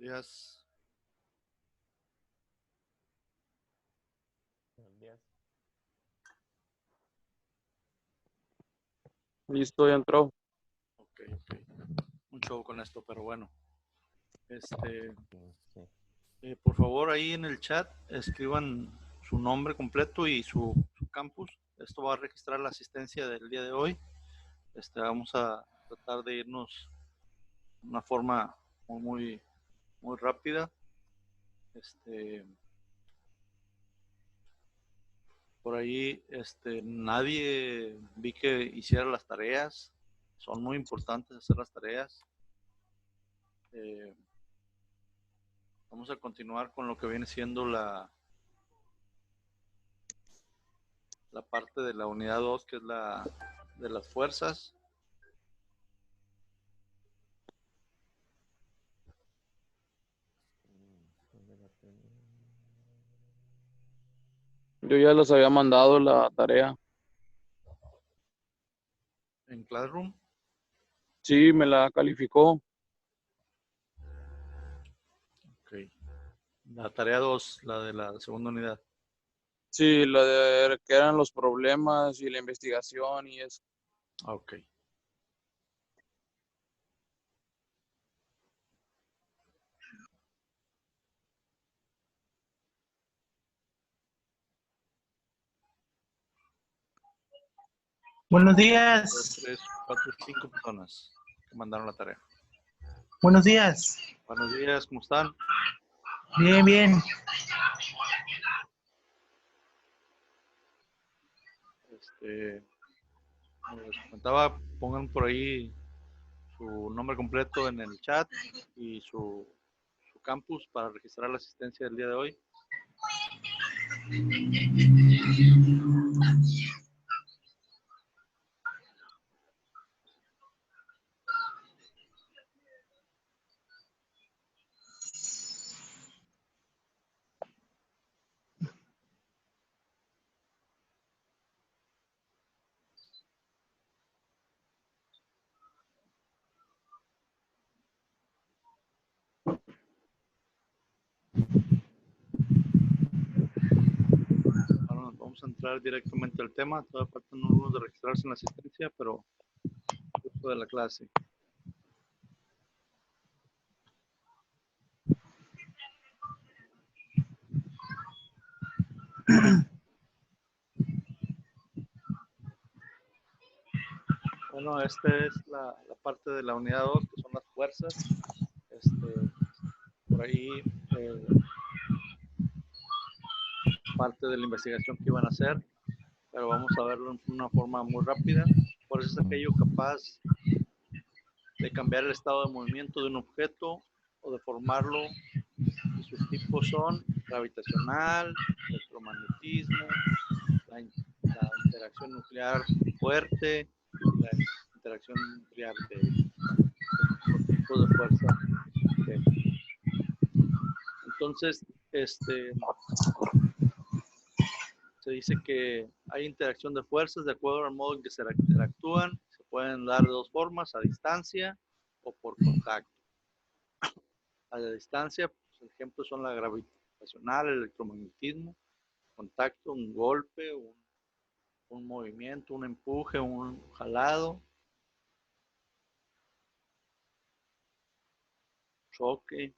días. Buenos días. Listo, ya entró. Ok. Un show con esto, pero bueno. Sí. Por favor, ahí en el chat escriban su nombre completo y su campus. Esto va a registrar la asistencia del día de hoy. Vamos a tratar de irnos de una forma muy rápida. Por ahí, nadie vi que hiciera las tareas. Son muy importantes hacer las tareas. Vamos a continuar con lo que viene siendo la parte de la unidad 2, que es la de las fuerzas. Yo ya les había mandado la tarea. En Classroom. Sí, me la calificó. Ok. La tarea 2, la de la segunda unidad. Sí, la de que eran los problemas y la investigación y eso. Ok. Buenos 2, días. 3, 4, 5 personas que mandaron la tarea. Buenos días. Buenos días, ¿cómo están? Bien, bien. Como les comentaba, pongan por ahí su nombre completo en el chat y su campus para registrar la asistencia del día de hoy. Ahora vamos a entrar directamente al tema. Todavía faltan unos de registrarse en la asistencia, pero justo de la clase. Bueno, esta es la parte de la unidad 2, que son las fuerzas. Por ahí parte de la investigación que iban a hacer, pero vamos a verlo en una forma muy rápida. Por eso es aquello capaz de cambiar el estado de movimiento de un objeto o de formarlo, y sus tipos son gravitacional, electromagnetismo, la interacción nuclear fuerte, la interacción nuclear de los tipos de fuerza. Entonces, se dice que hay interacción de fuerzas de acuerdo al modo en que se interactúan. Se pueden dar de dos formas: a distancia o por contacto. A la distancia, pues, ejemplos son la gravitacional, el electromagnetismo, contacto, un golpe, un movimiento, un empuje, un jalado, choque.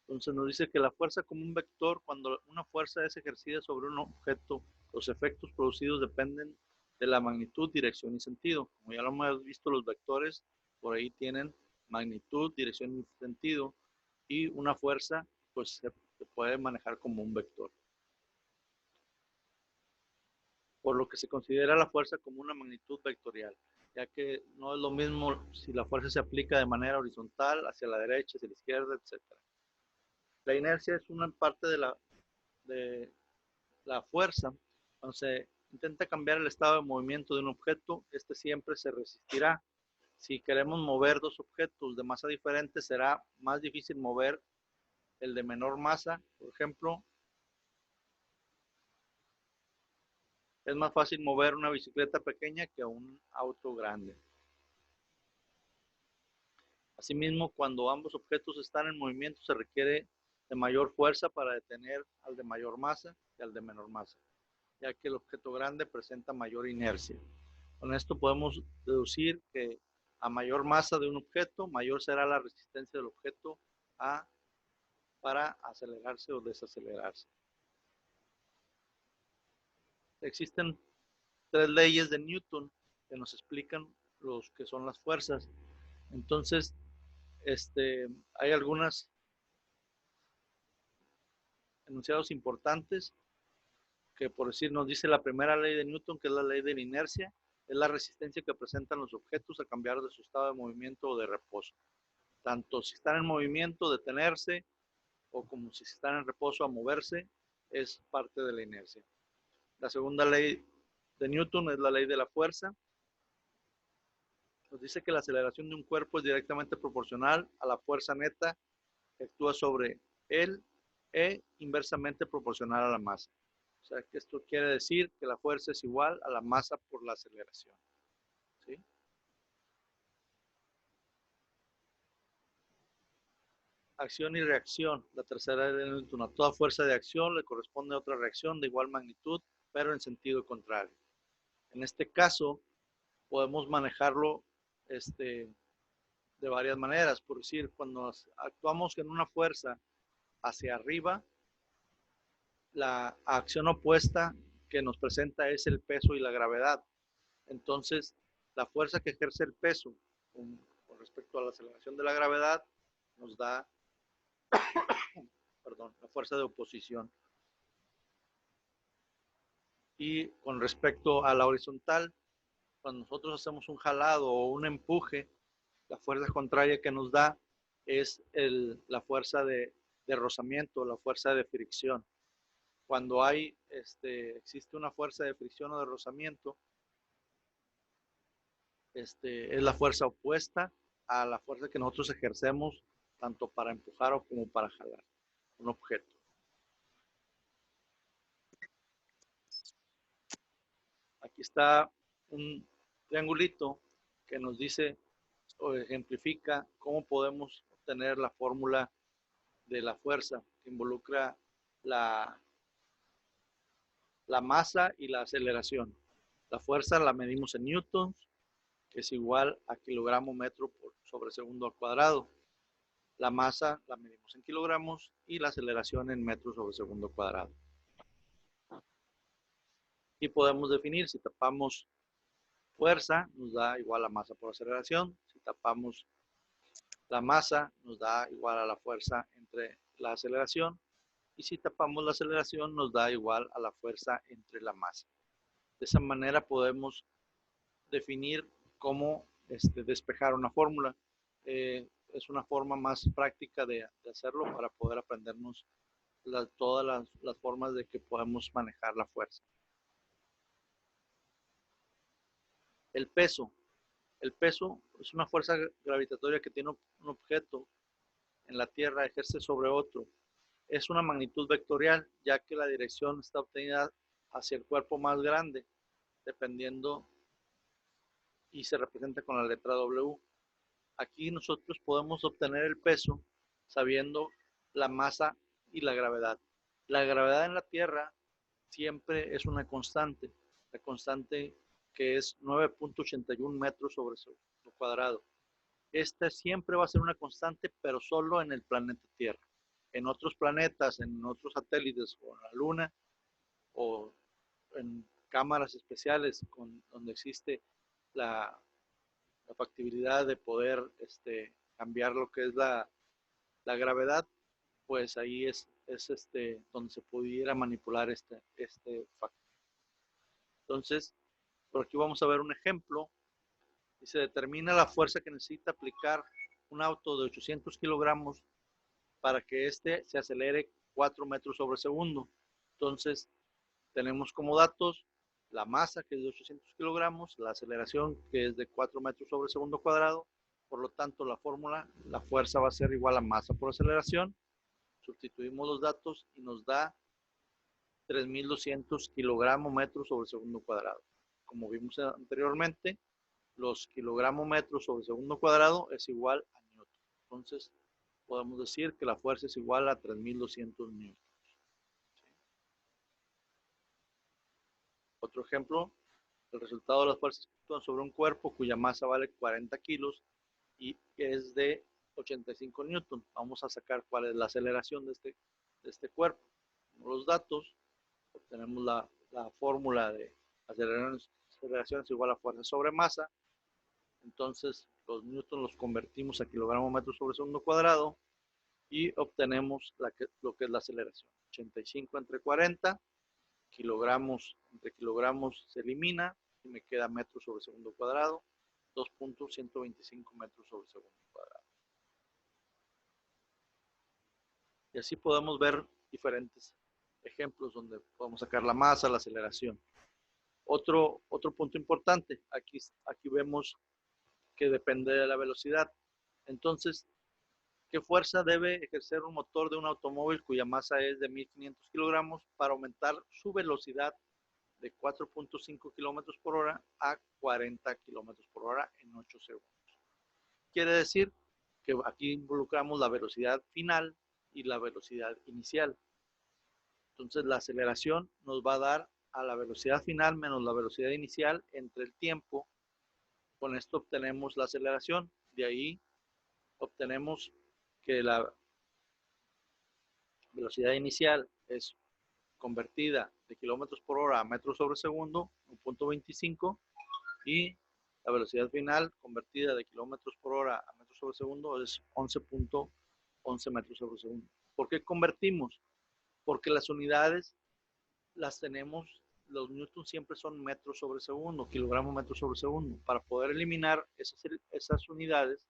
Entonces nos dice que la fuerza como un vector, cuando una fuerza es ejercida sobre un objeto, los efectos producidos dependen de la magnitud, dirección y sentido. Como ya lo hemos visto, los vectores por ahí tienen magnitud, dirección y sentido, y una fuerza pues se puede manejar como un vector. Por lo que se considera la fuerza como una magnitud vectorial, ya que no es lo mismo si la fuerza se aplica de manera horizontal, hacia la derecha, hacia la izquierda, etc. La inercia es una parte de la fuerza. Cuando se intenta cambiar el estado de movimiento de un objeto, este siempre se resistirá. Si queremos mover dos objetos de masa diferente, será más difícil mover el de menor masa. Por ejemplo, es más fácil mover una bicicleta pequeña que un auto grande. Asimismo, cuando ambos objetos están en movimiento, se requiere de mayor fuerza para detener al de mayor masa y al de menor masa, ya que el objeto grande presenta mayor inercia. Con esto podemos deducir que a mayor masa de un objeto, mayor será la resistencia del objeto para acelerarse o desacelerarse. Existen 3 leyes de Newton que nos explican los que son las fuerzas. Entonces, hay algunos enunciados importantes que, por decir, nos dice la primera ley de Newton, que es la ley de la inercia, es la resistencia que presentan los objetos a cambiar de su estado de movimiento o de reposo. Tanto si están en movimiento, detenerse, o como si están en reposo, a moverse, es parte de la inercia. La segunda ley de Newton es la ley de la fuerza. Nos dice que la aceleración de un cuerpo es directamente proporcional a la fuerza neta que actúa sobre él e inversamente proporcional a la masa. O sea, que esto quiere decir que la fuerza es igual a la masa por la aceleración. ¿Sí? Acción y reacción. La tercera ley de Newton. A toda fuerza de acción le corresponde otra reacción de igual magnitud, pero en sentido contrario. En este caso, podemos manejarlo de varias maneras. Por decir, cuando actuamos en una fuerza hacia arriba, la acción opuesta que nos presenta es el peso y la gravedad. Entonces, la fuerza que ejerce el peso con respecto a la aceleración de la gravedad nos da, la fuerza de oposición. Y con respecto a la horizontal, cuando nosotros hacemos un jalado o un empuje, la fuerza contraria que nos da es la fuerza de rozamiento, la fuerza de fricción. Cuando existe una fuerza de fricción o de rozamiento, es la fuerza opuesta a la fuerza que nosotros ejercemos tanto para empujar o como para jalar un objeto. Aquí está un triangulito que nos dice o ejemplifica cómo podemos obtener la fórmula de la fuerza que involucra la masa y la aceleración. La fuerza la medimos en newtons, que es igual a kilogramo metro sobre segundo al cuadrado. La masa la medimos en kilogramos y la aceleración en metros sobre segundo cuadrado. Y podemos definir, si tapamos fuerza, nos da igual a masa por aceleración. Si tapamos la masa, nos da igual a la fuerza entre la aceleración. Y si tapamos la aceleración, nos da igual a la fuerza entre la masa. De esa manera podemos definir cómo despejar una fórmula. Es una forma más práctica de hacerlo para poder aprendernos todas las formas de que podemos manejar la fuerza. El peso. El peso es una fuerza gravitatoria que tiene un objeto en la Tierra, ejerce sobre otro. Es una magnitud vectorial, ya que la dirección está obtenida hacia el cuerpo más grande, dependiendo, y se representa con la letra W. Aquí nosotros podemos obtener el peso sabiendo la masa y la gravedad. La gravedad en la Tierra siempre es una constante, la constante que es 9.81 metros sobre segundo cuadrado. Esta siempre va a ser una constante, pero solo en el planeta Tierra. En otros planetas, en otros satélites, o en la Luna, o en cámaras especiales donde existe la factibilidad de poder cambiar lo que es la gravedad, pues ahí es donde se pudiera manipular este factor. Entonces, por aquí vamos a ver un ejemplo. Y se determina la fuerza que necesita aplicar un auto de 800 kilogramos para que se acelere 4 metros sobre segundo. Entonces, tenemos como datos la masa, que es de 800 kilogramos, la aceleración, que es de 4 metros sobre segundo cuadrado. Por lo tanto, la fórmula, la fuerza va a ser igual a masa por aceleración. Sustituimos los datos y nos da 3.200 kilogramos metros sobre segundo cuadrado. Como vimos anteriormente, los kilogramos metros sobre segundo cuadrado es igual a newton. Entonces, podemos decir que la fuerza es igual a 3.200 newtons. Otro ejemplo, el resultado de las fuerzas que actúan sobre un cuerpo cuya masa vale 40 kilos y es de 85 newtons. Vamos a sacar cuál es la aceleración de este cuerpo. Los datos, obtenemos la fórmula de aceleración es igual a fuerza sobre masa. Entonces, los newtons los convertimos a kilogramos metros sobre segundo cuadrado y obtenemos lo que es la aceleración. 85 entre 40, kilogramos entre kilogramos se elimina y me queda metros sobre segundo cuadrado, 2.125 metros sobre segundo cuadrado. Y así podemos ver diferentes ejemplos donde podemos sacar la masa, la aceleración. Otro punto importante, aquí vemos que depende de la velocidad. Entonces, ¿qué fuerza debe ejercer un motor de un automóvil cuya masa es de 1.500 kilogramos para aumentar su velocidad de 4.5 kilómetros por hora a 40 kilómetros por hora en 8 segundos? Quiere decir que aquí involucramos la velocidad final y la velocidad inicial. Entonces, la aceleración nos va a dar a la velocidad final menos la velocidad inicial entre el tiempo. Con esto obtenemos la aceleración. De ahí obtenemos que la velocidad inicial es convertida de kilómetros por hora a metros sobre segundo, 1.25, y la velocidad final convertida de kilómetros por hora a metros sobre segundo es 11.11 metros sobre segundo. ¿Por qué convertimos? Porque las unidades las tenemos, los newtons siempre son metros sobre segundo, kilogramos metros sobre segundo. Para poder eliminar esas unidades,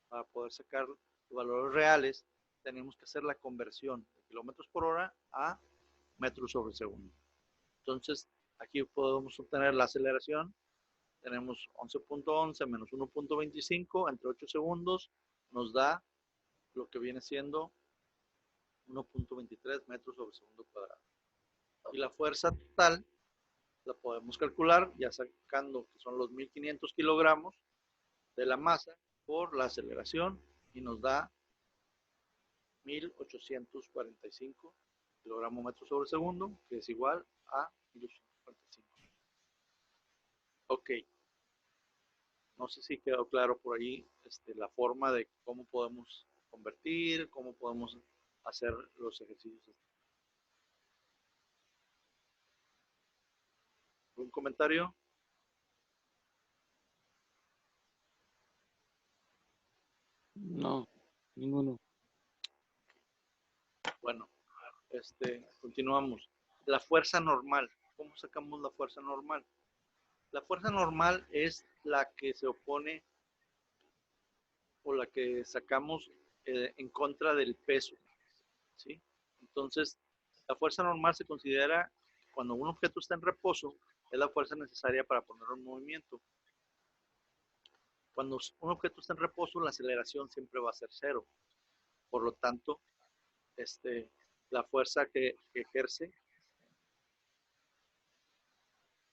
para poder sacar los valores reales, tenemos que hacer la conversión de kilómetros por hora a metros sobre segundo. Entonces, aquí podemos obtener la aceleración. Tenemos 11.11 menos 1.25 entre 8 segundos, nos da lo que viene siendo 1.23 metros sobre segundo cuadrado. Y la fuerza total la podemos calcular ya sacando que son los 1.500 kilogramos de la masa por la aceleración y nos da 1.845 kilogramos metros sobre segundo, que es igual a 1.845. Ok. No sé si quedó claro por ahí la forma de cómo podemos convertir, cómo podemos hacer los ejercicios. ¿Algún comentario? No, ninguno. Bueno, continuamos. La fuerza normal. ¿Cómo sacamos la fuerza normal? La fuerza normal es la que se opone o la que sacamos en contra del peso, ¿sí? Entonces, la fuerza normal se considera cuando un objeto está en reposo, es la fuerza necesaria para ponerlo en movimiento. Cuando un objeto está en reposo, la aceleración siempre va a ser cero. Por lo tanto, la fuerza que ejerce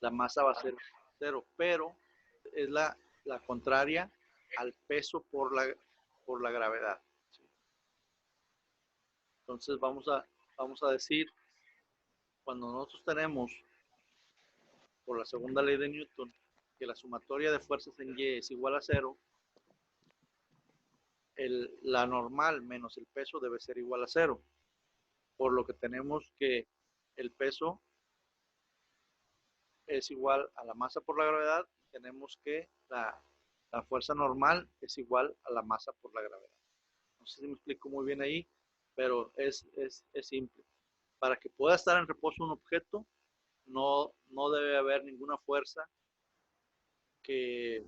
la masa va a ser cero, pero es la contraria al peso por la gravedad, ¿sí? Entonces vamos a decir, cuando nosotros tenemos, por la segunda ley de Newton, que la sumatoria de fuerzas en Y es igual a cero, la normal menos el peso debe ser igual a cero, por lo que tenemos que el peso es igual a la masa por la gravedad, tenemos que la fuerza normal es igual a la masa por la gravedad. No sé si me explico muy bien ahí, pero es simple. Para que pueda estar en reposo un objeto, no debe haber ninguna fuerza que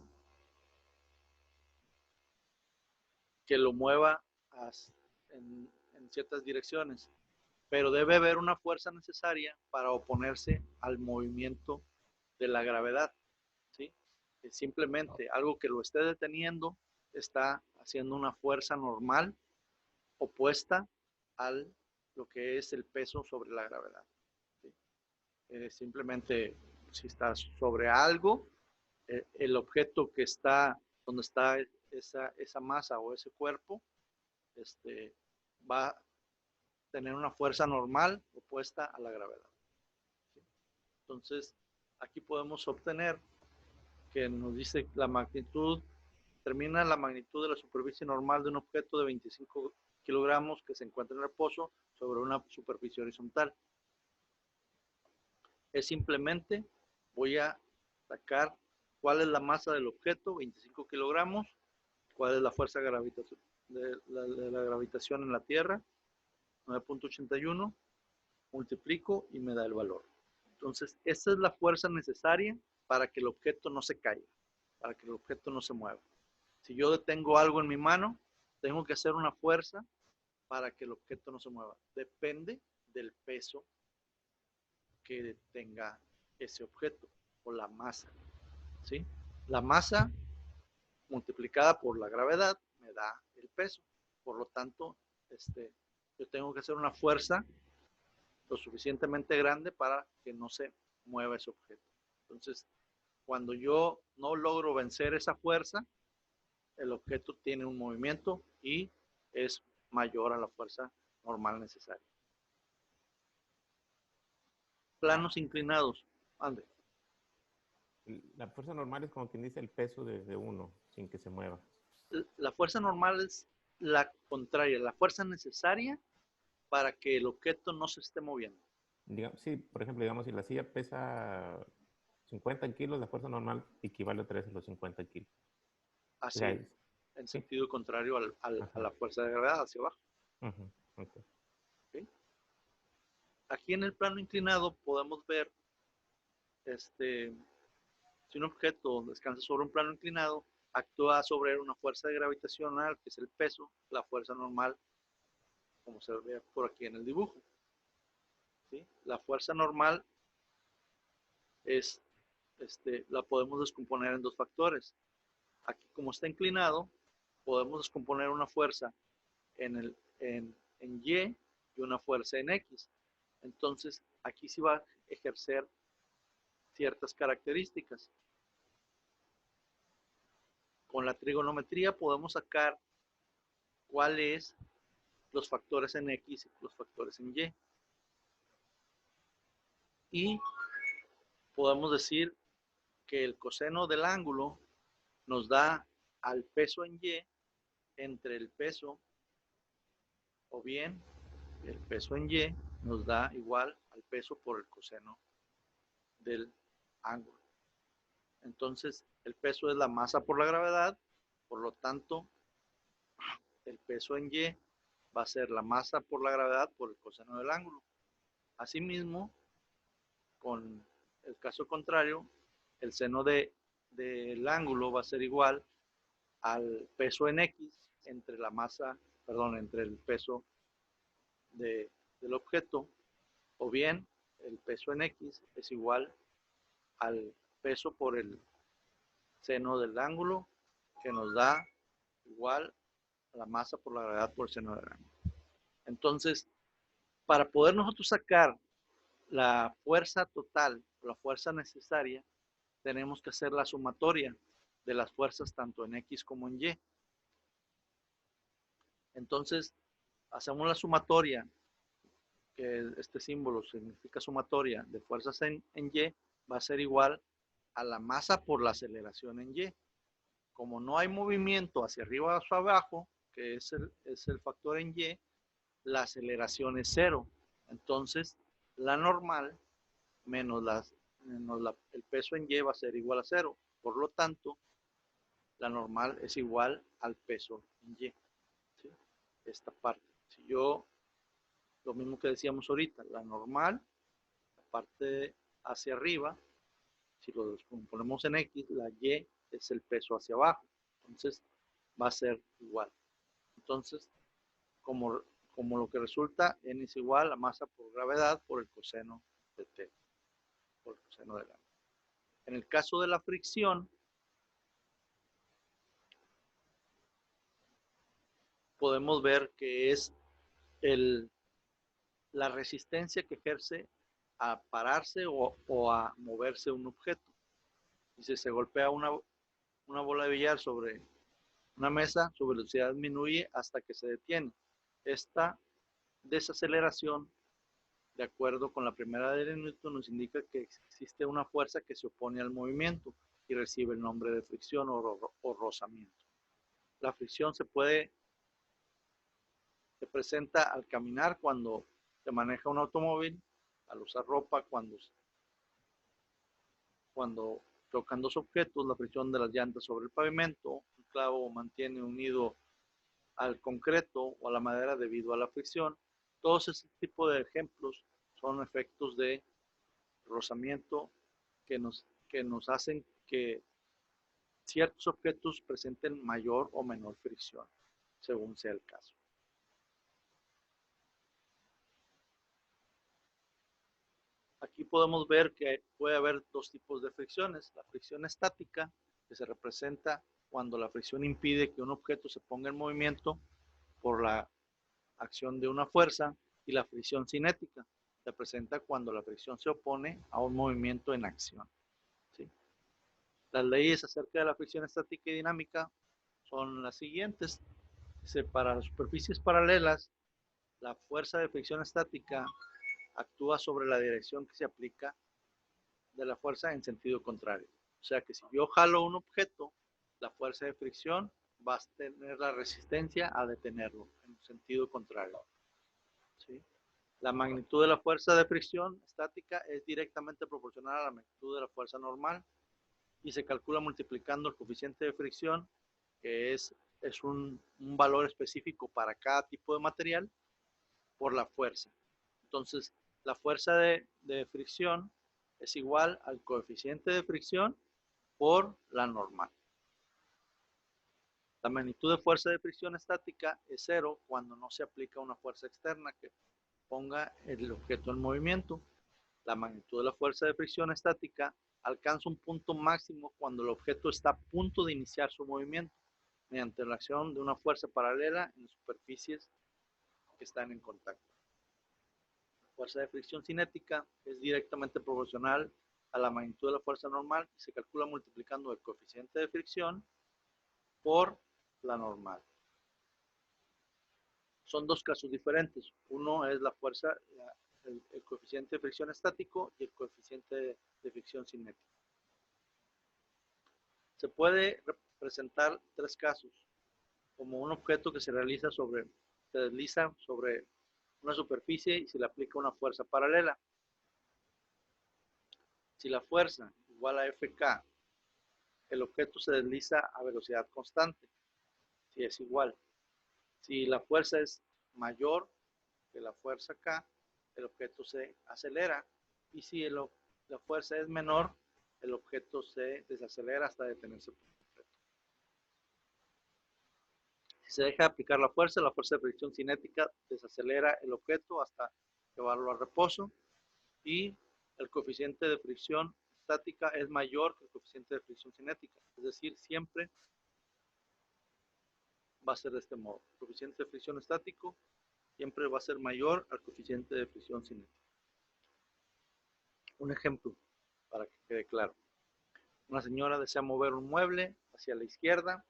lo mueva en ciertas direcciones, pero debe haber una fuerza necesaria para oponerse al movimiento de la gravedad, ¿sí? Simplemente algo que lo esté deteniendo está haciendo una fuerza normal opuesta a lo que es el peso sobre la gravedad, ¿sí? Simplemente si está sobre algo, el objeto que está donde está esa masa o ese cuerpo va a tener una fuerza normal opuesta a la gravedad. Entonces, aquí podemos obtener que nos dice la magnitud, determina la magnitud de la superficie normal de un objeto de 25 kilogramos que se encuentra en reposo sobre una superficie horizontal. Es simplemente, voy a sacar cuál es la masa del objeto, 25 kilogramos, cuál es la fuerza de la gravitación en la Tierra, 9.81, multiplico y me da el valor. Entonces, esa es la fuerza necesaria para que el objeto no se caiga, para que el objeto no se mueva. Si yo detengo algo en mi mano, tengo que hacer una fuerza para que el objeto no se mueva. Depende del peso que tenga ese objeto o la masa, ¿sí? La masa multiplicada por la gravedad me da el peso. Por lo tanto, yo tengo que hacer una fuerza lo suficientemente grande para que no se mueva ese objeto. Entonces, cuando yo no logro vencer esa fuerza, el objeto tiene un movimiento y es mayor a la fuerza normal necesaria. Planos inclinados. Ande. La fuerza normal es como quien dice el peso de uno, sin que se mueva. La fuerza normal es la contraria, la fuerza necesaria para que el objeto no se esté moviendo. Sí, por ejemplo, digamos, si la silla pesa 50 kilos, la fuerza normal equivale a 3 a los 50 kilos. Así, o sea, en ¿sí? sentido contrario a la fuerza de gravedad hacia abajo. Okay. ¿Sí? Aquí en el plano inclinado podemos ver, si un objeto descansa sobre un plano inclinado, actúa sobre una fuerza gravitacional, que es el peso, la fuerza normal, como se ve por aquí en el dibujo. ¿Sí? La fuerza normal es, la podemos descomponer en dos factores. Aquí, como está inclinado, podemos descomponer una fuerza en Y y una fuerza en X. Entonces, aquí sí va a ejercer ciertas características. Con la trigonometría podemos sacar cuáles los factores en X y los factores en Y. Y podemos decir que el coseno del ángulo nos da al peso en Y entre el peso, o bien el peso en Y nos da igual al peso por el coseno del ángulo. Entonces, el peso es la masa por la gravedad, por lo tanto, el peso en Y va a ser la masa por la gravedad por el coseno del ángulo. Asimismo, con el caso contrario, el seno del ángulo va a ser igual al peso en X entre la masa, entre el peso del objeto, o bien el peso en X es igual al peso por el seno del ángulo, que nos da igual a la masa por la gravedad por el seno del ángulo. Entonces, para poder nosotros sacar la fuerza total, la fuerza necesaria, tenemos que hacer la sumatoria de las fuerzas tanto en X como en Y. Entonces, hacemos la sumatoria, que este símbolo significa sumatoria de fuerzas en Y, va a ser igual a la masa por la aceleración en Y. Como no hay movimiento hacia arriba o hacia abajo, que es el factor en Y, la aceleración es cero. Entonces, la normal menos el peso en Y va a ser igual a cero. Por lo tanto, la normal es igual al peso en Y. ¿Sí? Esta parte. Si yo, lo mismo que decíamos ahorita, la normal, la parte hacia arriba, si lo ponemos en X, la Y es el peso hacia abajo. Entonces, va a ser igual. Entonces, como lo que resulta, N es igual a masa por gravedad por el coseno de T, por el coseno del ángulo. En el caso de la fricción, podemos ver que es la resistencia que ejerce a pararse o a moverse un objeto. Y si se golpea una bola de billar sobre una mesa, su velocidad disminuye hasta que se detiene. Esta desaceleración, de acuerdo con la primera ley de Newton, nos indica que existe una fuerza que se opone al movimiento y recibe el nombre de fricción o rozamiento. La fricción se presenta al caminar cuando se maneja un automóvil, al usar ropa cuando tocan dos objetos, la fricción de las llantas sobre el pavimento, un clavo mantiene unido al concreto o a la madera debido a la fricción. Todos ese tipo de ejemplos son efectos de rozamiento que nos hacen que ciertos objetos presenten mayor o menor fricción, según sea el caso. Aquí podemos ver que puede haber dos tipos de fricciones. La fricción estática, que se representa cuando la fricción impide que un objeto se ponga en movimiento por la acción de una fuerza, y la fricción cinética, se presenta cuando la fricción se opone a un movimiento en acción. ¿Sí? Las leyes acerca de la fricción estática y dinámica son las siguientes. Para las superficies paralelas, la fuerza de fricción estática actúa sobre la dirección que se aplica de la fuerza en sentido contrario. O sea que si yo jalo un objeto, la fuerza de fricción va a tener la resistencia a detenerlo en sentido contrario. ¿Sí? La magnitud de la fuerza de fricción estática es directamente proporcional a la magnitud de la fuerza normal y se calcula multiplicando el coeficiente de fricción, que es un valor específico para cada tipo de material, por la fuerza. Entonces, la fuerza de fricción es igual al coeficiente de fricción por la normal. La magnitud de fuerza de fricción estática es 0 cuando no se aplica una fuerza externa que ponga el objeto en movimiento. La magnitud de la fuerza de fricción estática alcanza un punto máximo cuando el objeto está a punto de iniciar su movimiento mediante la acción de una fuerza paralela en superficies que están en contacto. La fuerza de fricción cinética es directamente proporcional a la magnitud de la fuerza normal y se calcula multiplicando el coeficiente de fricción por la normal. Son dos casos diferentes. Uno es la fuerza, el coeficiente de fricción estático y el coeficiente de fricción cinética. Se puede representar tres casos, como un objeto que se desliza sobre una superficie y se le aplica una fuerza paralela. Si la fuerza igual a Fk, el objeto se desliza a velocidad constante, si es igual. Si la fuerza es mayor que la fuerza K, el objeto se acelera, y si la fuerza es menor, el objeto se desacelera hasta detenerse por completo. Si se deja de aplicar la fuerza de fricción cinética desacelera el objeto hasta llevarlo a reposo, y el coeficiente de fricción estática es mayor que el coeficiente de fricción cinética, es decir, siempre va a ser de este modo. El coeficiente de fricción estático siempre va a ser mayor al coeficiente de fricción cinética. Un ejemplo para que quede claro. Una señora desea mover un mueble hacia la izquierda,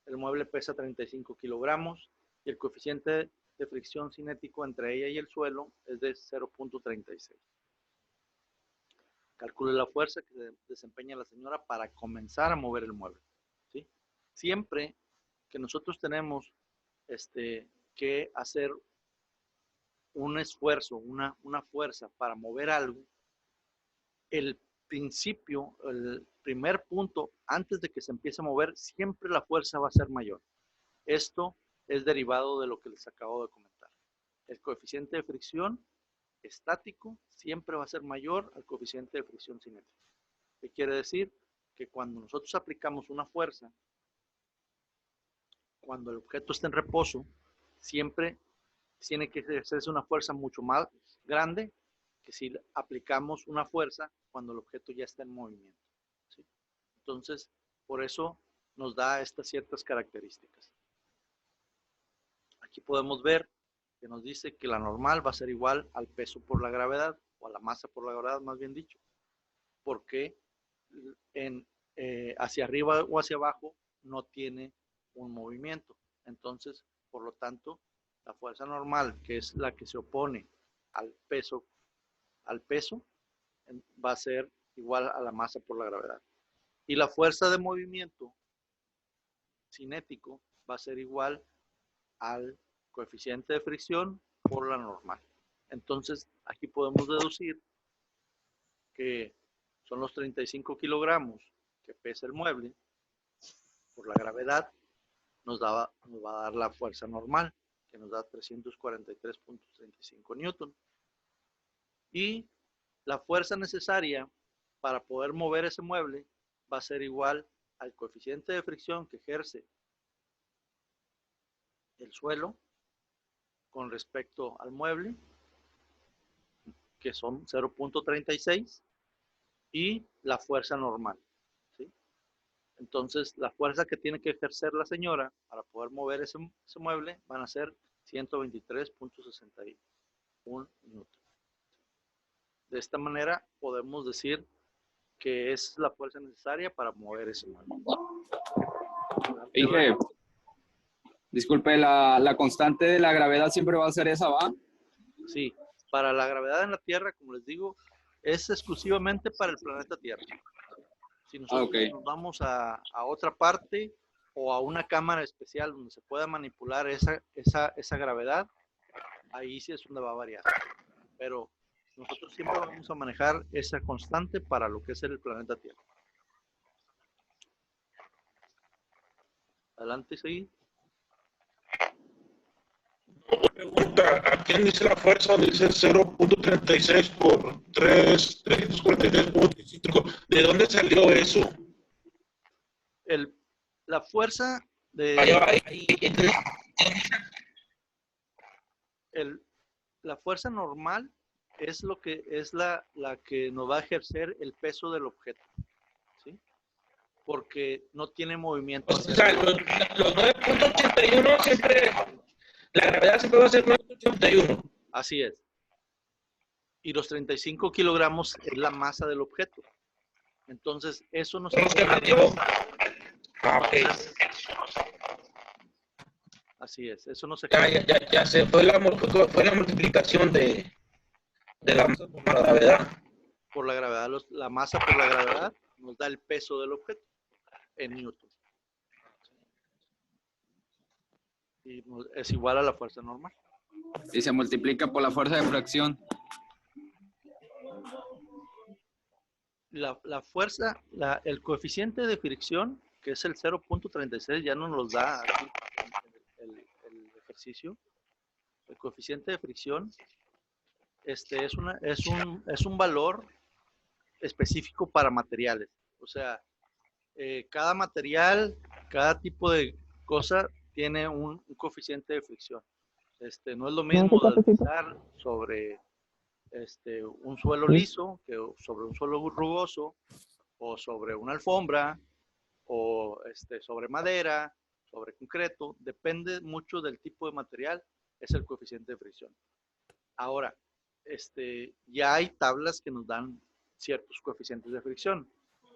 el mueble pesa 35 kilogramos y el coeficiente de fricción cinético entre ella y el suelo es de 0.36. Calcule la fuerza que desempeña la señora para comenzar a mover el mueble. ¿Sí? Siempre que nosotros tenemos que hacer un esfuerzo, una fuerza para mover algo, el principio, el primer punto, antes de que se empiece a mover, siempre la fuerza va a ser mayor. Esto es derivado de lo que les acabo de comentar. El coeficiente de fricción estático siempre va a ser mayor al coeficiente de fricción cinética. ¿Qué quiere decir? Que cuando nosotros aplicamos una fuerza, cuando el objeto está en reposo, siempre tiene que ejercerse una fuerza mucho más grande que si aplicamos una fuerza cuando el objeto ya está en movimiento. ¿Sí? Entonces, por eso nos da estas ciertas características. Aquí podemos ver que nos dice que la normal va a ser igual al peso por la gravedad, o a la masa por la gravedad, más bien dicho, porque hacia arriba o hacia abajo no tiene un movimiento. Entonces, por lo tanto, la fuerza normal, que es la que se opone al peso, va a ser igual a la masa por la gravedad. Y la fuerza de movimiento cinético va a ser igual al coeficiente de fricción por la normal. Entonces, aquí podemos deducir que son los 35 kilogramos que pesa el mueble por la gravedad, nos va a dar la fuerza normal, que nos da 343.35 newton. Y la fuerza necesaria para poder mover ese mueble va a ser igual al coeficiente de fricción que ejerce el suelo con respecto al mueble, que son 0.36, y la fuerza normal, ¿sí? Entonces, la fuerza que tiene que ejercer la señora para poder mover ese mueble van a ser 123.61 newton. De esta manera podemos decir que es la fuerza necesaria para mover ese mueble. Inge, disculpe, la constante de la gravedad siempre va a ser esa, ¿va? Sí, para la gravedad en la Tierra, como les digo, es exclusivamente para el planeta Tierra. Si nosotros nos vamos a otra parte o a una cámara especial donde se pueda manipular esa gravedad, ahí sí es donde va a variar. Pero nosotros siempre vamos a manejar esa constante para lo que es el planeta Tierra. Adelante, sí. Pregunta, aquí dice la fuerza, dice 0.36 por 343.25. ¿De dónde salió eso? La fuerza de... la fuerza normal es lo que es la que nos va a ejercer el peso del objeto, ¿sí? Porque no tiene movimiento. O sea, los 9.81 siempre, la gravedad siempre va a ser 9.81. Así es. Y los 35 kilogramos es la masa del objeto. Entonces, eso nos... Así es, eso no se... Ya se fue la multiplicación de la masa por la gravedad. Por la gravedad, la masa por la gravedad nos da el peso del objeto en newton. Y es igual a la fuerza normal. Y se multiplica por la fuerza de fracción. La fuerza, el coeficiente de fricción, que es el 0.36, ya no nos da aquí el ejercicio. El coeficiente de fricción es un valor específico para materiales. O sea, cada material, cada tipo de cosa tiene un coeficiente de fricción. No es lo mismo deslizar sobre un suelo liso que sobre un suelo rugoso, o sobre una alfombra, o sobre madera, sobre concreto. Depende mucho del tipo de material, es el coeficiente de fricción. Ahora, ya hay tablas que nos dan ciertos coeficientes de fricción,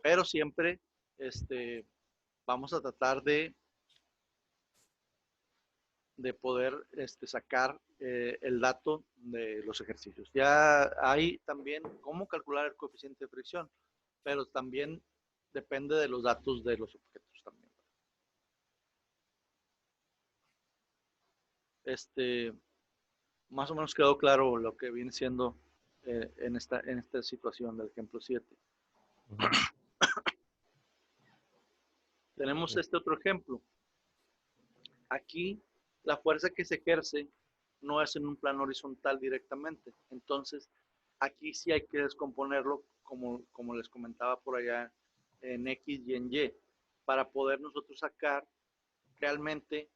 pero siempre vamos a tratar de poder sacar el dato de los ejercicios. Ya hay también cómo calcular el coeficiente de fricción, pero también depende de los datos de los objetos también. Más o menos quedó claro lo que viene siendo en esta situación del ejemplo 7. Tenemos este otro ejemplo. Aquí la fuerza que se ejerce no es en un plano horizontal directamente. Entonces, aquí sí hay que descomponerlo, como les comentaba por allá, en X y en Y, para poder nosotros sacar realmente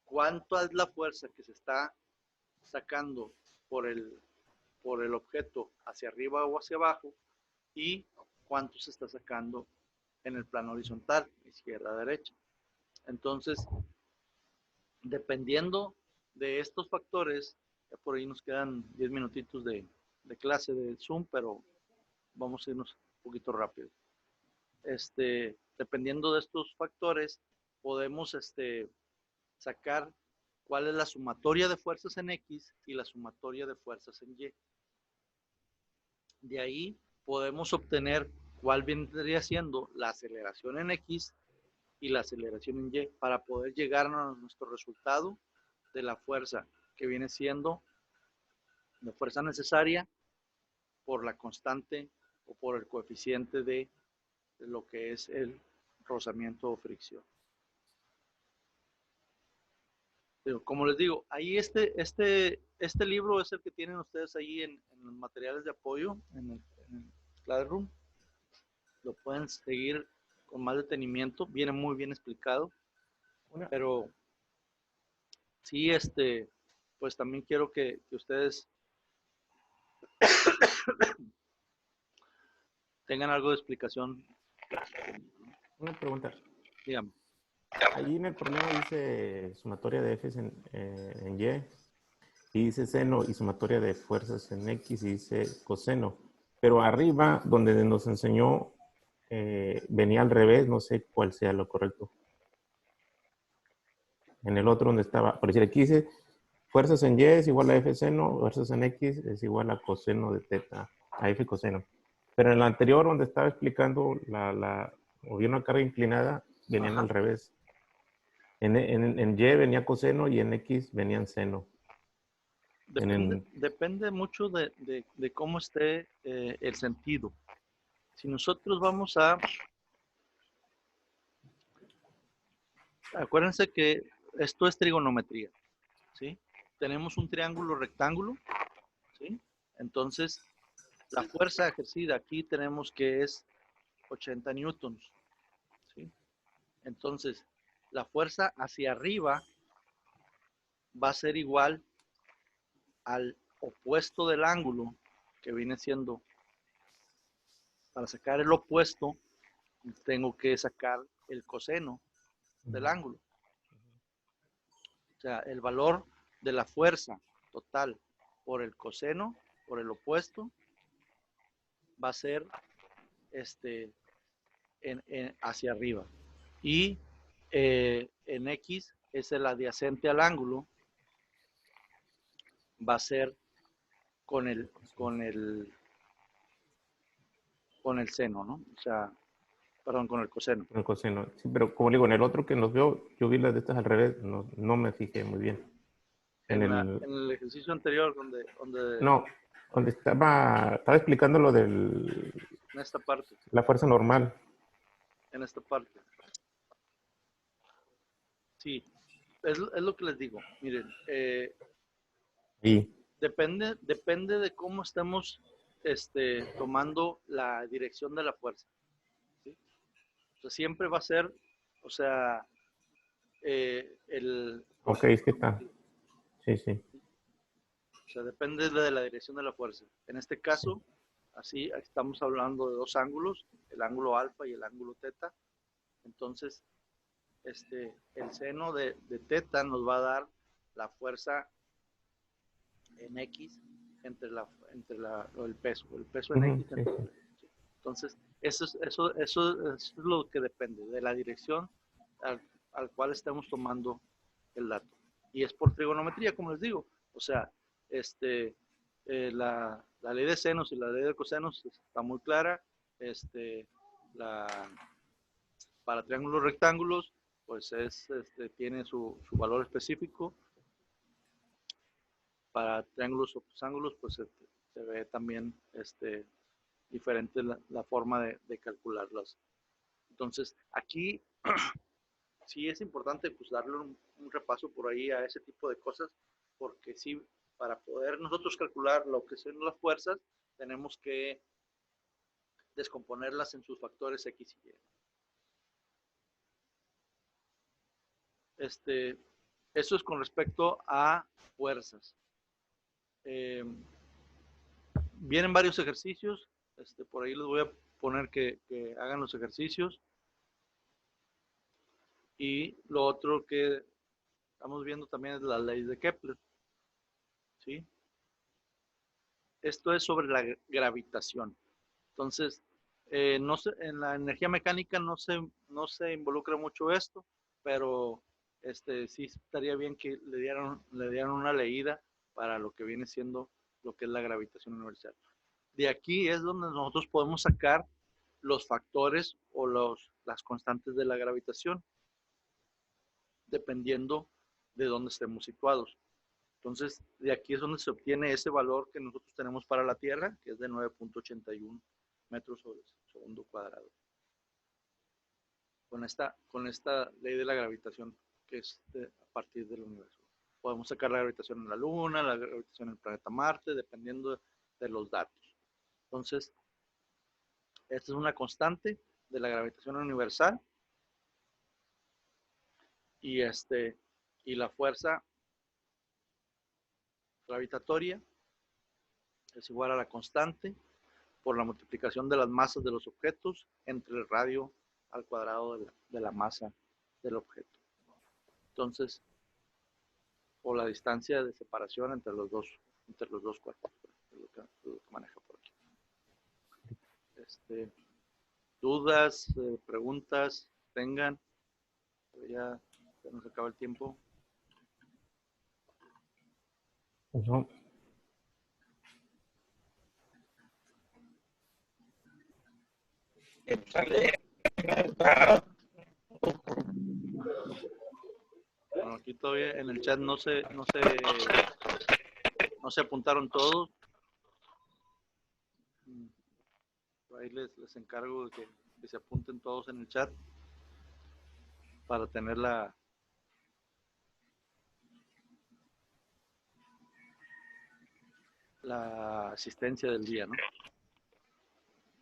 cuánto es la fuerza que se está sacando por el objeto hacia arriba o hacia abajo y cuánto se está sacando en el plano horizontal, izquierda, derecha. Entonces, dependiendo de estos factores, ya por ahí nos quedan 10 minutitos de clase de Zoom, pero vamos a irnos un poquito rápido. Dependiendo de estos factores, podemos sacar cuál es la sumatoria de fuerzas en X y la sumatoria de fuerzas en Y. De ahí podemos obtener cuál vendría siendo la aceleración en X y la aceleración en Y para poder llegar a nuestro resultado de la fuerza que viene siendo la fuerza necesaria por la constante o por el coeficiente de lo que es el rozamiento o fricción. Pero como les digo, ahí este libro es el que tienen ustedes ahí en los materiales de apoyo, en el Classroom. Lo pueden seguir con más detenimiento, viene muy bien explicado. Pero sí, pues también quiero que ustedes tengan algo de explicación. Una pregunta. Dígame. Ahí en el problema dice sumatoria de F en Y, y dice seno y sumatoria de fuerzas en X, y dice coseno. Pero arriba, donde nos enseñó, venía al revés, no sé cuál sea lo correcto. En el otro donde estaba, por decir, aquí dice fuerzas en Y es igual a F seno, fuerzas en X es igual a coseno de teta, a F coseno. Pero en el anterior, donde estaba explicando o bien una carga inclinada, venían Ajá. al revés. En Y venía coseno y en X venían seno. Depende mucho de cómo esté el sentido. Si nosotros vamos acuérdense que esto es trigonometría, ¿sí? Tenemos un triángulo rectángulo, ¿sí? Entonces, la fuerza ejercida aquí tenemos que es 80 newtons, ¿sí? Entonces, la fuerza hacia arriba va a ser igual al opuesto del ángulo, que viene siendo, para sacar el opuesto, tengo que sacar el coseno del ángulo. O sea, el valor de la fuerza total por el coseno, por el opuesto, va a ser hacia arriba. Y en X es el adyacente al ángulo, va a ser con el seno, ¿no? O sea, perdón, con el coseno. El coseno. Sí, pero como digo, en el otro que nos vio, yo vi las de estas al revés, no me fijé muy bien. En el ejercicio anterior, donde no, donde estaba explicando lo del... En esta parte. La fuerza normal. En esta parte. Sí, es lo que les digo. Miren, Sí. depende de cómo estemos tomando la dirección de la fuerza. ¿Sí? O sea, siempre va a ser, o sea, Ok, es que está. Sí, sí. O sea, depende de la dirección de la fuerza. En este caso, así estamos hablando de dos ángulos, el ángulo alfa y el ángulo teta. Entonces, el seno de teta nos va a dar la fuerza en X entre el peso en X. Sí, sí. Entonces, eso es lo que depende de la dirección al cual estemos tomando el dato. Y es por trigonometría, como les digo. O sea, la ley de senos y la ley de cosenos está muy clara. Para triángulos rectángulos, pues tiene su valor específico. Para triángulos o ángulos, pues se ve también diferente la forma de calcularlas. Entonces, aquí sí es importante pues darle un repaso por ahí a ese tipo de cosas, porque sí, para poder nosotros calcular lo que son las fuerzas, tenemos que descomponerlas en sus factores X y Y. Eso es con respecto a fuerzas. Vienen varios ejercicios, por ahí les voy a poner que hagan los ejercicios. Y lo otro que estamos viendo también es la ley de Kepler. ¿Sí? Esto es sobre la gravitación. Entonces, en la energía mecánica no se involucra mucho esto, pero sí estaría bien que le dieran una leída para lo que viene siendo lo que es la gravitación universal. De aquí es donde nosotros podemos sacar los factores o las constantes de la gravitación, dependiendo de dónde estemos situados. Entonces, de aquí es donde se obtiene ese valor que nosotros tenemos para la Tierra, que es de 9.81 metros sobre segundo cuadrado. Con esta ley de la gravitación, que es a partir del universo. Podemos sacar la gravitación en la Luna, la gravitación en el planeta Marte, dependiendo de los datos. Entonces, esta es una constante de la gravitación universal. Y la fuerza gravitatoria es igual a la constante por la multiplicación de las masas de los objetos entre el radio al cuadrado de la masa del objeto. Entonces, o la distancia de separación entre los dos cuerpos, es lo que maneja por aquí. Dudas, preguntas, tengan. Ya nos acaba el tiempo. No. Bueno, aquí todavía en el chat no se apuntaron todos. Ahí les encargo de que se apunten todos en el chat para tener la asistencia del día, ¿no?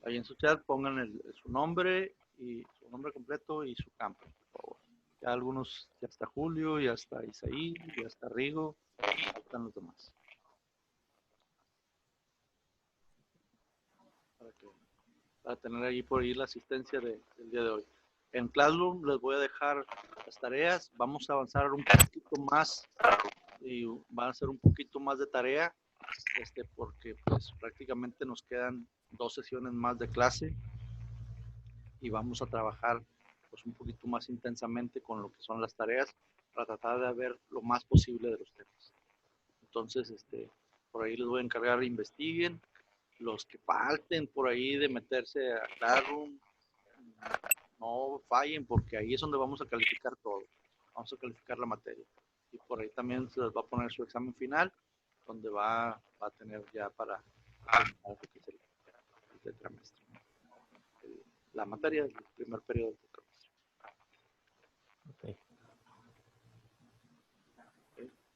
Ahí en su chat pongan su nombre y su nombre completo y su campo, por favor. Ya algunos, ya está Julio, ya está Isaí, ya está Rigo, ya están los demás. Para tener ahí por ahí la asistencia del día de hoy. En Classroom les voy a dejar las tareas. Vamos a avanzar un poquito más y van a ser un poquito más de tarea, porque pues prácticamente nos quedan 2 sesiones más de clase y vamos a trabajar pues un poquito más intensamente con lo que son las tareas para tratar de ver lo más posible de los temas. Entonces, por ahí les voy a encargar, investiguen. Los que falten por ahí de meterse a Classroom, no fallen, porque ahí es donde vamos a calificar todo. Vamos a calificar la materia. Y por ahí también se les va a poner su examen final, donde va a tener ya para el tetramestre. La materia del primer periodo del tetramestre. Okay.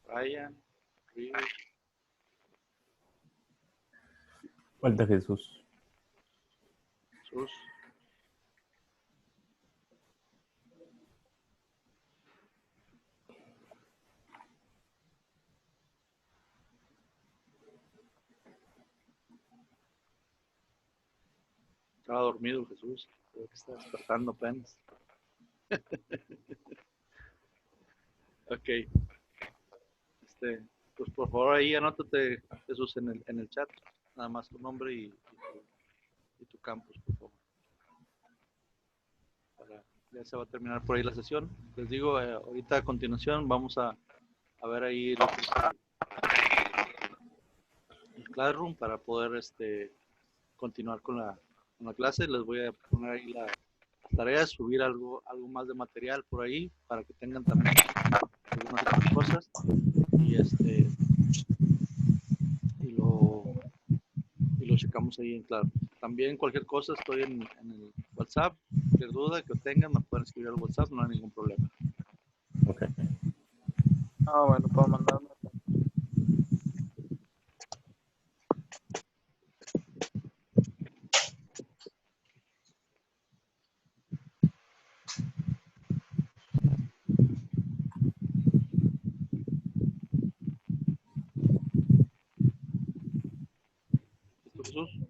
Brian, Rigo. Falta Jesús. Jesús. Estaba dormido Jesús. Creo que está despertando apenas. Ok. Pues por favor ahí anótate, Jesús, en el chat. Nada más tu nombre y tu campus, por favor. Ya se va a terminar por ahí la sesión. Les digo, ahorita a continuación vamos a ver ahí el Classroom para poder continuar con la clase. Les voy a poner ahí las tareas, subir algo más de material por ahí para que tengan también algunas otras cosas. Y lo checamos ahí en Claro. También cualquier cosa estoy en el WhatsApp. Cualquier duda que tengan me pueden escribir al WhatsApp, no hay ningún problema. Okay. Bueno, puedo mandarme. ¿Listo, Jesús?